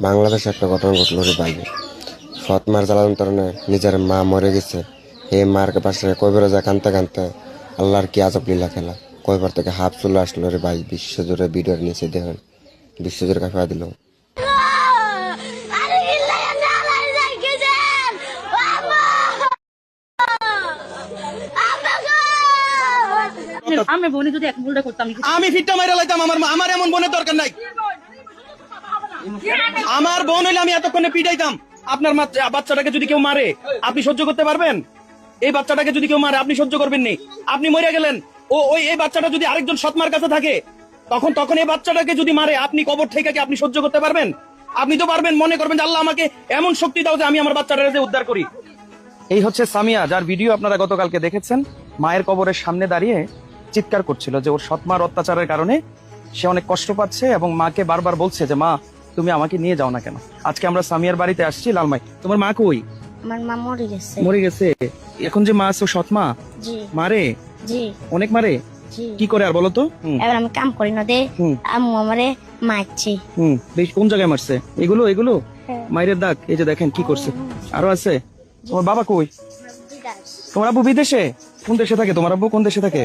বাংলাদেশে একটা ঘটনা ঘটলো রে ভাই। সৎ মার জ্বালান্তরণে নিজের মা মরে গেছে। এই মার পাশে কয়বার যা কানতে কানতে আল্লাহর কি আজব লীলা খেলা। কয়বার থেকে হাফ চলে আসলো রে ভাই। বিশ্বজুড়ে ভিডিওর নিচে দেখেন, বিশ্বজুড়ে কাঁপা দিল। আমি বোনে যদি এক ভুলটা করতাম আমি ফিটটা মাইরা লাইতাম। আমার এমন বোনের দরকার নাই। আমার বোন হইলে আমি এতক্ষণে পিটাইতাম। আপনার বাচ্চাটাকে যদি কেউ মারে আপনি সহ্য করতে পারবেন? এই বাচ্চাটাকে যদি কেউ মারে আপনি সহ্য করবেন নি? আপনি মরে গেলেন, এই বাচ্চাটা যদি আরেকজন সৎমার কাছে থাকে তখন এই বাচ্চাটাকে যদি মারে আপনি কবর থেকে কি আপনি সহ্য করতে পারবেন? আপনি তো পারবেন। মনে করবেন যে আল্লাহ আমাকে এমন শক্তি দাও যে আমি আমার বাচ্চাটাকে উদ্ধার করি। এই হচ্ছে সামিয়া, যার ভিডিও আপনারা গতকালকে দেখেছেন। মায়ের কবরের সামনে দাঁড়িয়ে চিৎকার করছিল যে ওর সৎমার অত্যাচারের কারণে সে অনেক কষ্ট পাচ্ছে এবং মাকে বারবার বলছে যে মা তুমি আমাকে নিয়ে যাও না কেন। আজকে আমরা সামিয়ার বাড়িতে আসছি। লালমাই, তোমার মা কই? আমার মা মরে গেছে। মরে গেছে? এখন যে মা আছে সৎমা জি মারে? জি অনেক মারে? জি। কি করে আর বলো তো? এবার আমি কাম করি না দে আম্মু আমারে মারছে। বেশ কোন জায়গায় মারছে? এগুলো হ্যাঁ। মায়ের দাগ। এই যে দেখেন কি করছে। আরো আছে? তোমার বাবা কই? তোমার আব্বু বিদেশে? কোন দেশে থাকে তোমার আব্বু? কোন দেশে থাকে?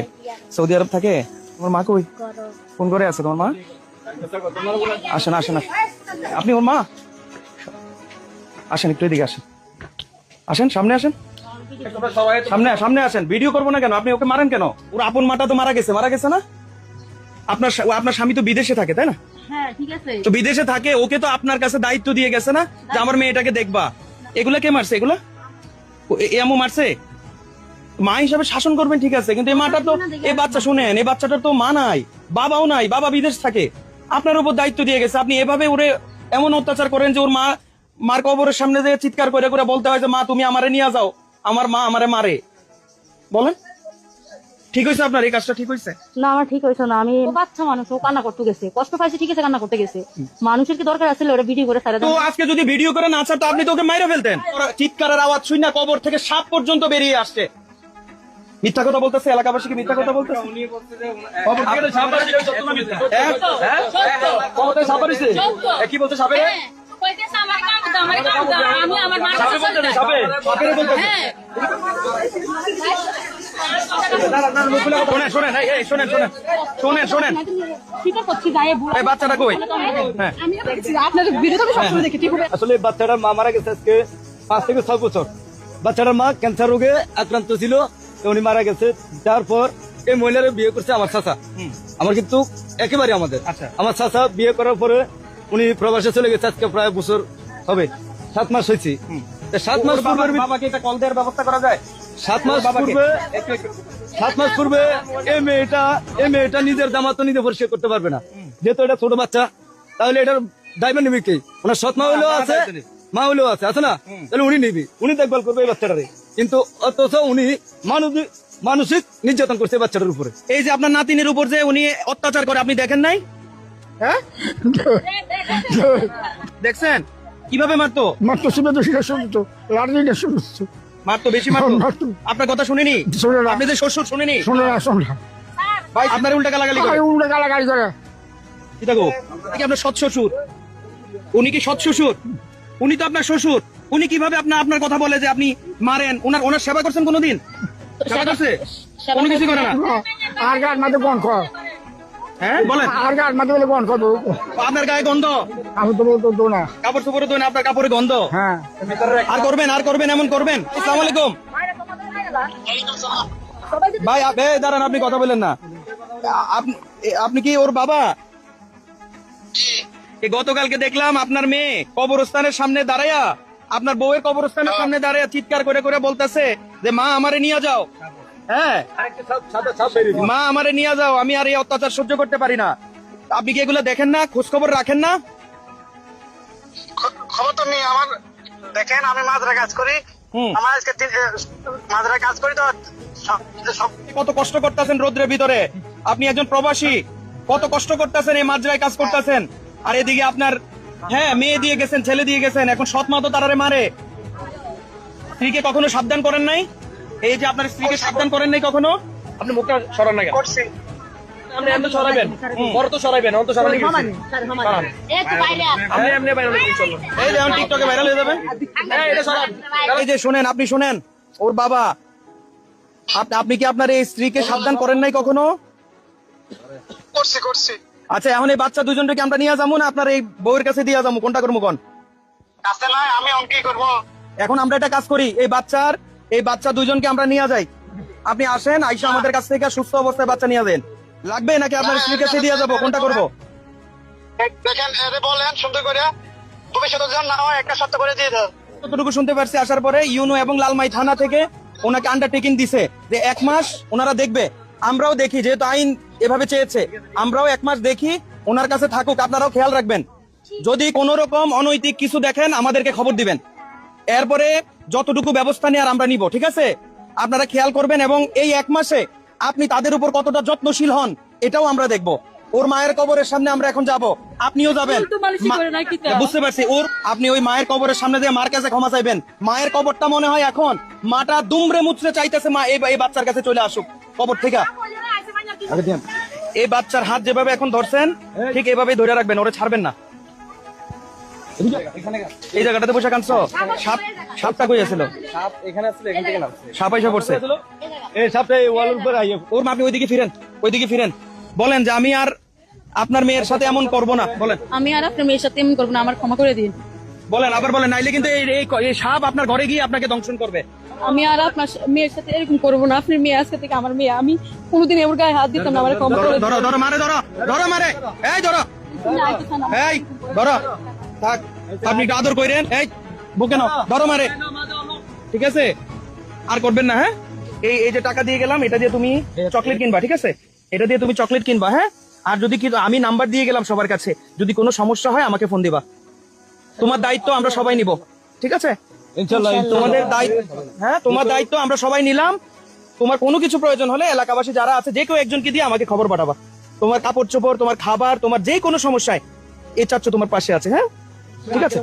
সৌদি আরব থাকে? তোমার মা কই? কোন ঘরে আছে তোমার মা? আসেন আসেন আসেন। আপনি ওর মা? আসেন একটু এদিকে আসেন। আসেন সামনে আসেন। সামনে আসেন। ভিডিও করবো না কেন? আপনি ওকে মারেন কেন? ওর আপন মাটা তো মারা গেছে না? আপনার স্বামী তো বিদেশে থাকে তাই না? হ্যাঁ ঠিক আছে। তো বিদেশে থাকে, ওকে তো আপনার কাছে দায়িত্ব দিয়ে গেছে না যে আমার মেয়েটাকে দেখবা। এগুলা কে মারছে? এগুলা এমন মারছে? মা হিসাবে শাসন করবেন ঠিক আছে, কিন্তু এই মাটা তো এই বাচ্চা শুনেন, এই বাচ্চাটার তো মা নাই, বাবাও নাই, বাবা বিদেশ থাকে। আপনার উপর দায়িত্ব দিয়ে গেছে, আপনি এভাবে ওরে এমন অত্যাচার করেন যে ওর মার কবরের সামনে যে চিৎকার করে করে বলতে হয় যে মা তুমি আমারে নিয়ে যাও, আমার মা আমারে মারে। বলেন ঠিক হয়েছে আপনার এই কাজটা? ঠিক হয়েছে না, আমার ঠিক হয়েছে না। আমি বাচ্চা মানুষ, ও কান্না করতে গেছে, কষ্ট পাইছে ঠিক আছে, কান্না করতে গেছে। মানুষের কি দরকার আছে ওরা ভিডিও করে সারা? তো আজকে যদি ভিডিও করে না ছাড়তো আপনি তো ওকে মাইরে ফেলতেন। চিৎকারের আওয়াজ শুই না কবর থেকে সাপ পর্যন্ত বেরিয়ে আসছে। মিথ্যা কথা বলতেছে, এলাকাবাসীকে মিথ্যা কথা বলতেছে। কি বলতে সাপে? শোনেন বাচ্চাটা কই? আসলে বাচ্চাটার মা মারা গেছে আজকে 5 থেকে 6 বছর। বাচ্চাটার মা ক্যান্সার রোগে আক্রান্ত ছিল, উনি মারা গেছে। তারপর এই মহিলার বিয়ে করছে আমার চাচা। আমার কিন্তু একেবারে আমাদের আমার চাচা বিয়ে করার পরে উনি প্রবাসে চলে গেছে। আজকে প্রায় বছর হবে, 7 মাস হয়েছে। 7 মাস পূর্বে বাবাকে এটা কল দেওয়ার ব্যবস্থা করা যায়? 7 মাস পূর্বে এই মেয়েটা নিজের জামাতো নিজে পরিষ্কার করতে পারবে না, যেহেতু এটা ছোট বাচ্চা। তাহলে এটার দায়িত্ব নিবি কে? ওনার সৎ মা হলেও আছে, মা হলেও আছে না? তাহলে উনি নিবি, উনি দেখভাল করবে এই বাচ্চাটারে। কিন্তু অথচ উনি মানসিক নির্যাতন করছে বাচ্চাটার উপরে। এই যে আপনার নাতিনের উপর যে উনি অত্যাচার করে আপনি দেখেন নাই? হ্যাঁ দেখছেন কিভাবে মারতো? মারতো শুনে তো সেটা শুনতো, লাড়িটা শুনতো, মারতো, বেশি মারতো। আপনার কথা শুনিনি? আপনি যে শ্বশুর শুনিনি? শোনে না ভাই আপনার উল্টা গালাগালি করে। উল্টা গালাগালি করে। কি দেখো, কি আপনার সৎ শ্বশুর? উনি কি সৎ শ্বশুর? উনি তো আপনার শ্বশুর। উনি কিভাবে আপনার কথা বলে যে আপনি মারেন? ওনার সেবা করছেন কোনোদিন? সেবা করছে? কোনো কিছু করে না। আর গাছ মাঝে বন কর। হ্যাঁ বলেন। আর গাছ মাঝে বলে বন করবো। আপনার গায়ে গন্ধ? আমি তো বলতো তো না। কাপড় চোপড়ে তো না, আপনার কাপড়ে গন্ধ। হ্যাঁ আর করবেন এমন করবেন? আসসালামু আলাইকুম ভাই। দাঁড়ান, আপনি কথা বলেন না। আপনি কি ওর বাবা? গতকালকে দেখলাম আপনার মেয়ে কবরস্থানের সামনে দাঁড়ায়া, আপনার বউয়ের কবরস্থানের সামনে দাঁড়ায়া চিৎকার করে করে বলতেছে যে মা আমারে নিয়ে যাও। হ্যাঁ মা আমারে নিয়ে যাও, আমি আর এই অত্যাচার সহ্য করতে পারি না। আপনি কি এগুলো দেখেন না? খোঁজ খবর রাখেন না? খবর তো নেই আমার। দেখেন আমি মাদ্রা কাজ করি, আমার আজকে মাদ্রা কাজ করি তো। কত কষ্ট করতেছেন রোদ্রের ভিতরে, আপনি একজন প্রবাসী, কত কষ্ট করতেছেন, এই মাজরায় কাজ করতেছেন। আর এদিকে আপনার মেয়ে দিয়ে গেছেন, ছেলে দিয়ে গেছেন, এখন সৎ মা তো তারারে মারে। স্ত্রীকে কখনো সাবধান করেন নাই? এই যে আপনার স্ত্রীকে সাবধান করেন নাই কখনো? আপনি মুখটা সরান না কেন? আপনি এমনি সরাবেন, বড় তো সরাবেন, অন্ত সরানো কি হয়েছে? সরান। আপনি এমনি ভাইরাল হয়ে চলুন। এই যে এখন টিকটকে ভাইরাল হয়ে যাবেন। এই এটা সরান। এই যে শুনেন, আপনি শুনেন, ওর বাবা, আপনি কি আপনার এই স্ত্রীকে সাবধান করেন নাই কখনো? করছি আচ্ছা, এখন এই বাচ্চা দুজনকে আমরা নিয়ে যাবো না আপনার এই বউয়ের কাছে দিয়ে যাবো, কোনটা করবো কোন? কাছে নয়, আমি অঙ্কি করবো। এখন আমরা একটা কাজ করি, এই বাচ্চা দুজনকে আমরা নিয়ে যাই, আপনি আসেন, আইসা আমাদের কাছ থেকে সুস্থ অবস্থায় বাচ্চা নিয়ে যান। লাগবে নাকি আপনার স্ত্রীর কাছে দিয়ে যাবো, কোনটা করবো? দেখেন এদের বলেন সুন্দর করে, ভবিষ্যতের জন্য না হয় একটা সত্য করে দিয়ে দাও। যতটুকু শুনতে পারছি, আসার পরে ইউনো এবং লালমাই থানা থেকে ওনাকে আন্ডারটেকিং দিছে যে 1 মাস ওনারা দেখবে। আমরাও দেখি, যেহেতু আইন এভাবে চেয়েছে, আমরাও 1 মাস দেখি, ওনার কাছে থাকুক, আপনারাও খেয়াল রাখবেন। যদি কোনো রকম অনৈতিক কিছু দেখেন আমাদেরকে খবর দিবেন, এরপরে যতটুকু ব্যবস্থা নেওয়ার আমরা নিব, ঠিক আছে? আপনারা খেয়াল করবেন, এবং এই 1 মাসে আপনি তাদের উপর কতটা যত্নশীল হন এটাও আমরা দেখব। ওর মায়ের কবরের সামনে আমরা এখন যাব, আপনিও যাবেন। বুঝতে পারছি, আপনি ওই মায়ের কবরের সামনে দিয়ে মার কাছে ক্ষমা চাইবেন। মায়ের কবরটা মনে হয় এখন মাটা দুমড়ে মুচড়ে চাইতেছে মা এই বাচ্চার কাছে চলে আসুক কবর থেকে। এই বাচ্চার হাত যেভাবে এখন ধরছেন, ঠিক এভাবেই ধরে রাখবেন, ওরে ছাড়বেন না। এই জায়গাটাতে বসে কাঁদছো? সাপটা কই আছিল? সাপ এখানে আসলে এখান থেকে নামছে। সাপ এসে পড়ছে। এই সাপটা এই ওয়ালের উপর আইয়ে ওর মা, আপনি ওইদিকে ফিরেন, বলেন যে আমি আর আপনার মেয়ের সাথে এমন করব না, বলেন। আমি আর আপনার মেয়ের সাথে এমন করবো না, আমার ক্ষমা করে দিন। বলেন, আবার বলেন, নাইলে কিন্তু এই সাপ আপনার ঘরে গিয়ে আপনাকে দংশন করবে। আমি আর আপনার মেয়ের সাথে এরকম করবো না। আপনার মেয়ে আজকে থেকে আমার মেয়ে, আমি কোনোদিন ওর গায়ে হাত দিতাম না, আমার ক্ষমা করে দিন। ধরো মারে, ধরো মারে, এই ধরো, এই ধরো, থাক, আপনি একটু আদর করেন, এই বুকে নাও, ধরো মারে, ঠিক আছে? আর করবেন না, হ্যাঁ? এই যে টাকা দিয়ে গেলাম, এটা দিয়ে তুমি চকলেট কিনবা, ঠিক আছে? এটা দিয়ে তুমি চকলেট কিনবা, হ্যাঁ? আর যদি কি, আমি নাম্বার দিয়ে গেলাম সবার কাছে, যদি কোনো সমস্যা হয় আমাকে ফোন দিবা। তোমার দায়িত্ব আমরা সবাই নিব, ঠিক আছে? ইনশাআল্লাহ তোমাদের দায়িত্ব, হ্যাঁ, তোমার দায়িত্ব আমরা সবাই নিলাম। তোমার কোনো কিছু প্রয়োজন হলে এলাকাবাসী যারা আছে, যে কেউ একজনকে দিয়ে আমাকে খবর পাঠাবা। তোমার কাপড় চোপড়, তোমার খাবার, তোমার যে কোনো সমস্যায় এই চাচ্ছ তোমার পাশে আছে, হ্যাঁ? ঠিক আছে?